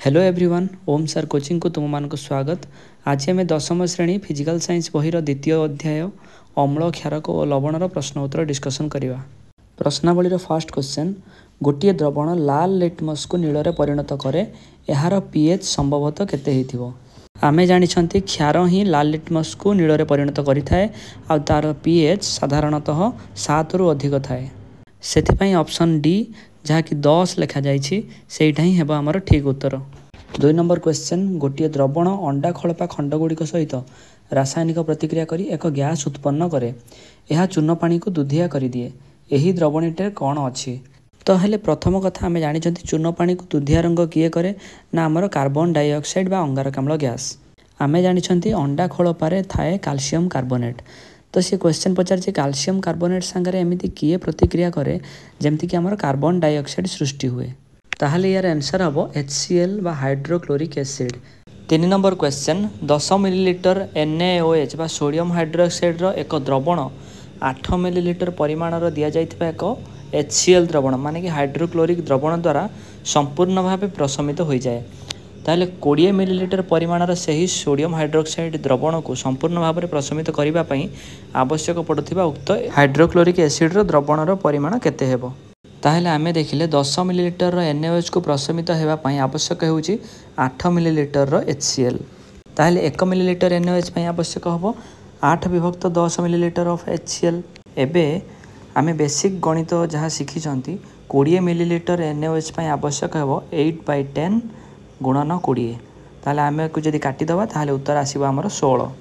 Hello everyone, ओम sir coaching को तुम मान स्वागत। आज आम दशम श्रेणी फिजिकल साइंस बहीर द्वितीय अध्याय अम्ल क्षारक और लवणर प्रश्न उत्तर डिस्कसन करवा। प्रश्नावलीर फर्स्ट क्वेश्चन, गोटे द्रवण लाल लिटमस को नील परिणत करे, यार पीएच संभवतः केते होइथिबो। आमे जानिछंती क्षार ही लाल लिटमस को नील परिणत करिथाए आ तार पीएच साधारणतः 7 रु अधिक थाए। सेथिपई ऑप्शन डी जहाँकि 10 लिखा जाइछि सेटा ही हेबा हमर ठीक उत्तर। 2 नंबर क्वेश्चन, गोटे द्रवण अंडा खलपा खंडगुड़िक सहित रासायनिक प्रतिक्रिया करी एक गैस उत्पन्न करे, यह चून पानी को दुधिया कर दिए, यही द्रवणीटे कौन अच्छी। तो हेले प्रथम कथा आम जानी चून पानी को दुधिया रंग किए करे ना आमर कार्बन डाइऑक्साइड बा अंगारकाम्ल गैस। आम जानी अंडा खलपारे थाए कैल्शियम कार्बोनेट। तो सी क्वेश्चन पचार कैल्शियम कार्बोनेट सांगे एमती किए प्रतिक्रिया करे जमती कि आमर कार्बन डाइऑक्साइड सृष्टि हुए, ताहले यार आंसर हम HCl बा hydrochloric acid. 3 number question, 10 millilitre NaOH बा सोडियम हाइड्रोक्साइड एक द्रवण 8 मिलीलीटर परिमाण दि जाइथिबा एक HCl द्रवण माने कि हाइड्रोक्लोरिक द्रवण द्वारा संपूर्ण भाव प्रशमित हो जाए, ताहले 20 मिलीलीटर परिमाणर सही सोडियम हाइड्रोक्साइड द्रवण को संपूर्ण भाव में प्रशमित करने आवश्यक पड़ुथिबा उक्त हाइड्रोक्लोरिक एसिड द्रवणर परिमाण केते हेबो। ताहले आमे देखिले 10 मिलीलीटर NaOH को प्रशमित होगापी आवश्यक होउछि 8 मिलीलीटर HCl। ताहले 1 मिलीलीटर NaOH पई आवश्यक होबो 8 विभक्त 10 मिलीलीटर ऑफ HCl। एबे आमे बेसिक गणित जहाँ शिखिछंती 20 मिलीलीटर NaOH पई आवश्यक होबो 8/10 गुणन 20। ताहले आमे को जदि काटिदबा ताहले उत्तर आसीबो हमर 16।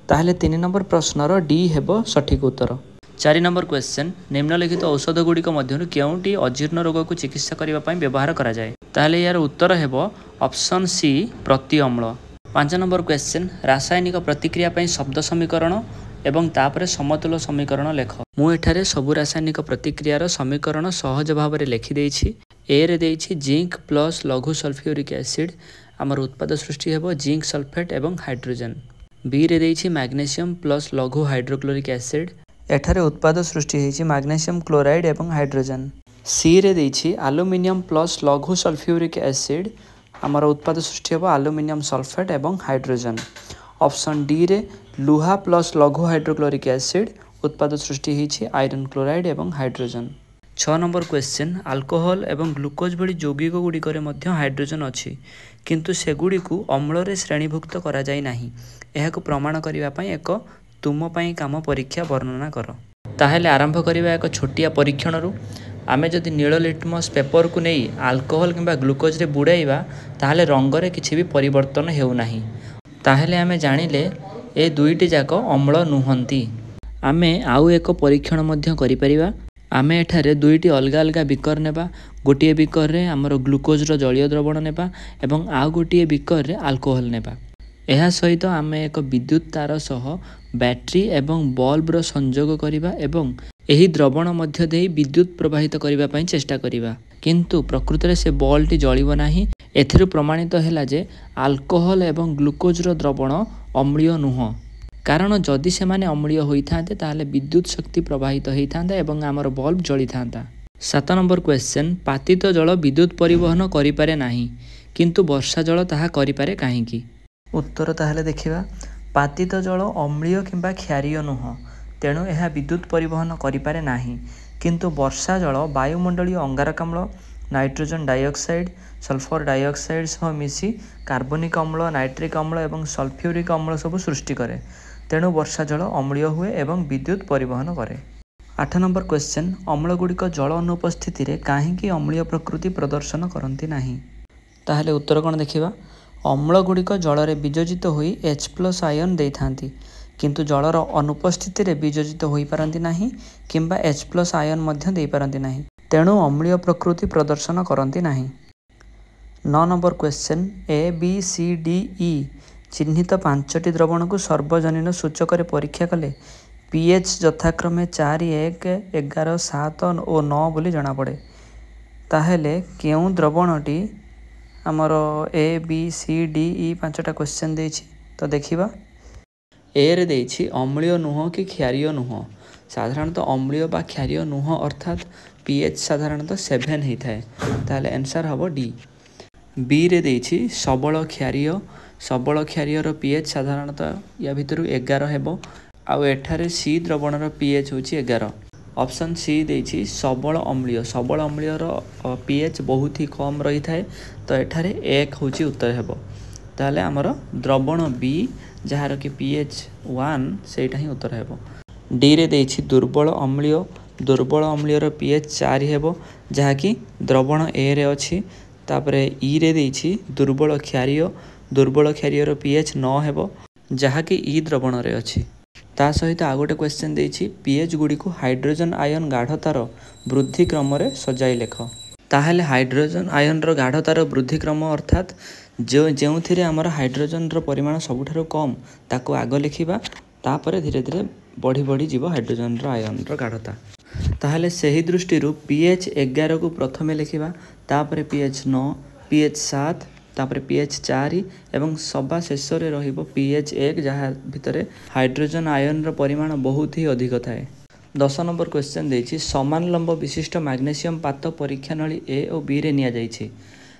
ताहले 3 नंबर प्रश्नर डी हेबो सठिक उत्तर। 4 नंबर क्वेश्चन, निम्नलिखित औषध गुड़िक मध्यरु केउंटी अजीर्ण रोग को चिकित्सा करबा पई व्यवहार करा जाए, ताहले यार उत्तर हेबो ऑप्शन सी प्रति अम्ल। 5 नंबर क्वेश्चन, रासायनिक प्रतिक्रिया पई शब्द समीकरण एवं तापर समतुल समीकरण लेख। मु एठारे सबु रासायनिक प्रतिक्रियार समीकरण सहज भाव में लिखि देइछि। ए रे देइछि जिंक प्लस लघु सल्फ्यूरिक एसिड, आमर उत्पाद सृष्टि हेबो जिंक सल्फेट एवं हाइड्रोजन। बी रे देइछि मैग्नेशियम प्लस लघु हाइड्रोक्लोरिक एसिड, एठारे उत्पाद सृष्टि हेछि मैग्नेशियम क्लोराइड एवं हाइड्रोजन। सी रे देइछि एल्युमिनियम प्लस लघु सल्फ्यूरिक एसिड, आमर उत्पाद सृष्टि हेबो एल्युमिनियम सल्फेट एवं हाइड्रोजन। ऑप्शन डी रे लुहा प्लस लघु हाइड्रोक्लोरिक एसिड, उत्पाद सृष्टि हेछि आयरन क्लोराइड एवं हाइड्रोजन। 6 नंबर क्वेश्चन, अल्कोहल एवं ग्लुकोज भली यौगिक गुड़िकर मध्य हाइड्रोजन अच्छी किंतु सेगुड़ी को अम्ल श्रेणीभुक्त करा जाय नाही, एहाको प्रमाण करबा पई एक तुम पई काम परीक्षा वर्णना कर। ताहेले आरंभ करबा एक छोटिया परीक्षण रु। आमे जदि नील लिटमस पेपर को नहीं अल्कोहल किंबा ग्लुकोज रे बुड़ाइबा ताहले रंगरे किछि भी परिवर्तन हेउ नाही, ताहेले आमे जानिले ए दुईटी जाक अम्ल नुहंती। आमे आउ एक परीक्षण मध्य करि परिबा। आमे एठारे दुईटी अलगा अलगा बिकर नेबा, गोटिए बिकर रे हमर ग्लुकोज रो जलीय द्रवण नेबा एवं आउ गोटिए बिकर रे अल्कोहल नेबा। एहा सहित आमे एक विद्युत तार सह बैटरी एवं बल्ब रो संयोग करिबा एवं एही द्रवण मध्य देई विद्युत प्रवाहित करिबा पई चेष्टा करिबा, किंतु प्रकृत रे से बल्बटी जळिबो नाही। एथिरु प्रमाणित हैला जे अल्कोहल एवं ग्लुकोज रो द्रवण अम्लीय नुह, कारण जदि से माने अम्लीय होइथांते ताहले विद्युत शक्ति प्रवाहित होइथांता एवं आमर बल्ब जळिथांता। 7 नंबर क्वेश्चन, पातित जल विद्युत परिवहन करि पारे नाही किंतु वर्षा जल ताहा करि पारे काहेकि। उत्तर ताहले देखिबा, पातित जल अम्लीय किंबा क्षारीय नुह, तेणु यह विद्युत परिवहन करि पारे नाही, किंतु वर्षा जल वायुमंडलीय अंगारकाम्ल, नाइट्रोजन डाइऑक्साइड, सल्फर डाइऑक्साइड सह मिसी कार्बनिक अम्ल, नाइट्रिक अम्ल एवं सल्फ्यूरिक अम्ल सब सृष्टि करे, तेणु वर्षा जल अम्लीय हुए एवं विद्युत परिवहन करे। 8 नंबर क्वेश्चन, अम्ल गुड़िक जल अनुपस्थिति रे काहेकि अम्लीय प्रकृति प्रदर्शन करती नाही, ताहले उत्तर कौन देखिबा। अम्ल गुड़िक जल रे वियोजित होई H+ आयन देइथांती, किंतु जलर अनुपस्थिति रे वियोजित होई पारंती नाही किंबा H+ आयन मध्य देई पारंती नाही, तेणु अम्लीय प्रकृति प्रदर्शन करती नाही। 9 नंबर क्वेश्चन, ABCDE चिन्हित 5टी द्रवण को सर्वजनीन सूचक रे परीक्षा कले pH यथाक्रमे 4, 1, 11, 7 और 9 बोली जना पड़े, ताहेले केउ द्रवणटी आमर ABCDE 5टा क्वेश्चन देछि। तो देखिबा, ए रे देछि अम्लीय नुह कि क्षारीय नुह। साधारणतः अम्लीय बा क्षारीय नुह अर्थात pH साधारणतः 7 होता है, ताहले आंसर हम डी। बी रे देइछि सबल क्षारीय पीएच साधारणतः या भितर 11 हेबो आउ एठारे सी द्रवणर पीएच होछि 11। ऑप्शन सी देइछि सबल अम्लीय पीएच बहुत ही कम रही थाए तो एठारे 1 होछि उत्तर हेबो। ताले हमर द्रवण बी जहार कि पीएच 1 सेटा ही उत्तर हेबो। डी रे देइछि दुर्बल अम्लीय पीएच 4 हेबो जहा कि द्रवण ए रे अछि। तापरे ई रे देइछि दुर्बल क्षारीय पीएच 9 हेबो जहा कि ई द्रवण रे अछि। ता सहित आ गोटे क्वेश्चन देइछि पीएच गुडी को हाइड्रोजन आयन गाढ़तार वृद्धि क्रम रे सजाई लेख। ताहेले हाइड्रोजन आयन रो गाढ़तार वृद्धि क्रम अर्थात जोथिरे हमर हाइड्रोजन रो परिमाण सबुठारो कम ताको आग लिखिबा तापरे धीरे धीरे बढ़ी जीव हाइड्रोजन रो आयन रो गाढ़ता। ताहेले सही दृष्टि पीएच 11 को प्रथमे लिखिबा तापरे पीएच 9 पीएच 7 तापरे पीएच 4 एवं सभा शेष रे रहिबो पीएच 1 जहाँ भितरे हाइड्रोजन आयन रो परिमाण बहुत ही अधिक थाए। 10 नंबर क्वेश्चन देइछि समान लंब विशिष्ट मैग्नेशियम पात परीक्षा नली ए और बी रे निया जाइछि।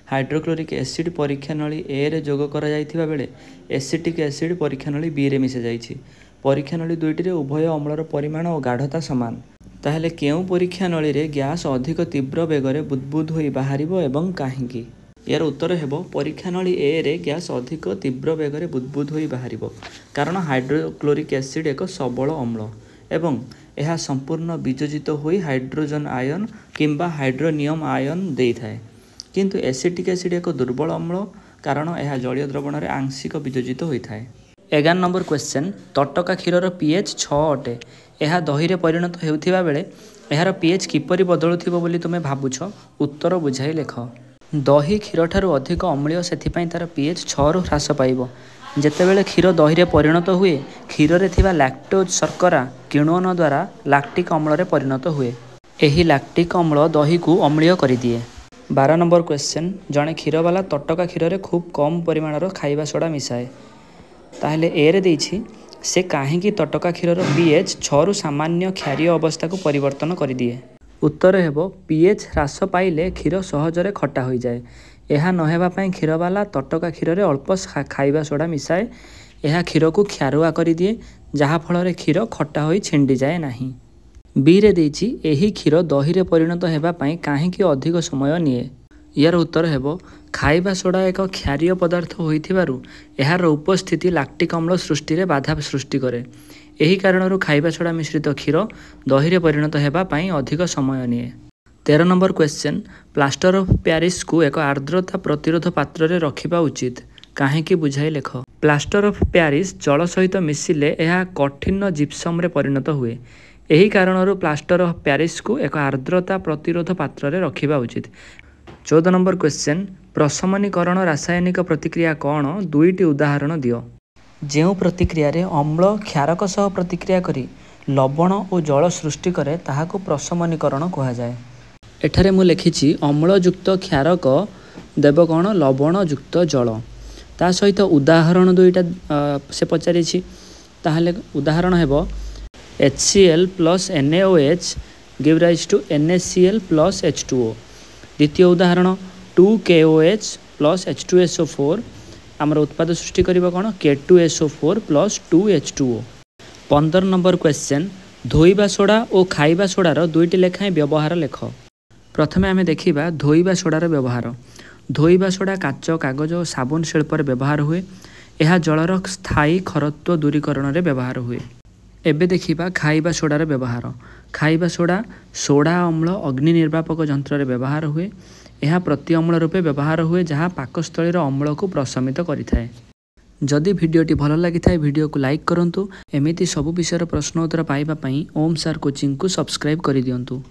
हाइड्रोक्लोरिक एसिड परीक्षा नली ए रे जोग करा जाइथिबा बेले एसिटिक एसिड परीक्षा नली बी रे मिशा जाइछि। परीक्षा नली दुईटी रे उभय अम्लर परिमाण और गाढ़ता समान। ताहेले केउ परीक्षा नली रे गैस अधिक तीव्र बेगरे बुदबुद होई बाहरिबो एवं काहेकि। यार उत्तर हेबो परीक्षा नली ए रे गैस अधिक तीव्र बेगरे बुदबुद होई बाहरिबो कारण हाइड्रोक्लोरिक एसिड एक सबल अम्ल एवं यह संपूर्ण वियोजित होई हाइड्रोजन आयन किंबा हाइड्रोनियम आयन देई थाए किंतु एसिटिक एसिड एक दुर्बल अम्ल कारण यह जलीय द्रवण रे आंशिक वियोजित होई थाए। 11 नंबर क्वेश्चन तटका क्षीरर पीएच 6 अटे यह दही रे परिणत हेउथिबा बेले यार पीएच किपरि बदलुथिबो बोली तुमे भाबुछ उत्तर बुझाई लेख। दही क्षीर ठारू अधिक अम्लीय सेथिपाई तार पीएच 6 रु ह्रास पाइबो। जेतेबेले क्षीर दही रे परिणत हुए क्षीर रे थिबा लैक्टोज शर्करा किण्वन द्वारा लैक्टिक अम्ल रे परिणत हुए। एही लैक्टिक अम्ल दही को अम्लीय करि दिए। 12 नंबर क्वेश्चन जड़े क्षीरवाला तटका क्षीर रे खूब कम परिमाणर खाइबा सोडा मिसाए। ताहेले ए रे देइछि से काहेकि तटका क्षीरर पीएच 6 रु सामान्य क्षारीय अवस्था को परिवर्तन करि दिए। उत्तर हेबो पीएच ह्रास पाइले क्षीर सहजरे खट्टा होई जाए। यह नहेबा पई क्षीरवाला तटका क्षीर रे अल्प खाइबा सोडा मिसाए यह क्षीर को क्षारुआ करि दिए जहा फल रे क्षीर खट्टा होई छिंडी जाए नाही। बी रे देइछि एही क्षीर दही रे परिणत हेबा पई काहेकि अधिक समय निए। यार उत्तर हेबो खाइबा सोडा एक क्षारीय पदार्थ होइथिबारु एहार उपस्थिति लैक्टिक अम्ल सृष्टि रे बाधा सृष्टि करे। एही कारणरू खाइबा सोडा मिश्रित क्षीर दही रे परिणत हेबा पई अधिक समय निए। 13 number question plaster of Paris को एक आर्द्रता प्रतिरोध पात्र रे रखिबा उचित काहेकि बुझाई लेख। प्लास्टर ऑफ पेरिस जल सहित मिसिले यह कठिन जिप्सम रे परिणत हुए। एही कारणरू प्लास्टर ऑफ पेरिस को एक आर्द्रता प्रतिरोध पात्र रे रखिबा उचित। 14 नंबर क्वेश्चन प्रशमनीकरण रासायनिक प्रतिक्रिया कौन दुईटी उदाहरण दियो। जेउ प्रतिक्रिया रे अम्ल क्षारक सह प्रतिक्रिया करी लवण और जल सृष्टि करे ताहाको प्रशमनीकरण कहा जाए। एठारे मु लिखिछि अम्लयुक्त क्षारक देव कौन लवण युक्त जल ता सहित उदाहरण दुईटा से पचारिछि। ताहले उदाहरण हेबो HCl plus NaOH give rise to NaCl plus H2O। द्वितीय उदाहरण 2KOH प्लस H2SO4 आमर उत्पाद सृष्टि करिबा कोन K2SO4 plus 2H2O। 15 number question धोइबा सोडा और खाइबा सोडार दुईटी लेखाएं व्यवहार लेख। प्रथमे आमे देखिबा धोइबा सोडार व्यवहार। धोइबा सोडा काच कागज और साबुन शिल्प रे व्यवहार हुए। यह जलर स्थायी खरत्व दूरीकरण रे व्यवहार हुए। एबे देखिबा खाइबा सोडार व्यवहार। खाइबा सोडा सोडा अम्ल अग्नि निर्वापक यंत्र रे व्यवहार हुए। यह प्रति अम्ल रूपे व्यवहार हुए जहाँ पाकस्थली अम्ल को प्रशमित करिथाए। जदि भिडियोटी भल लगी थाए भिडियो को लाइक करंतु। एमिति सबु विषयर प्रश्न उत्तर पाइबा पई ओम सार कोचिंग को सब्सक्राइब करि दियंतु।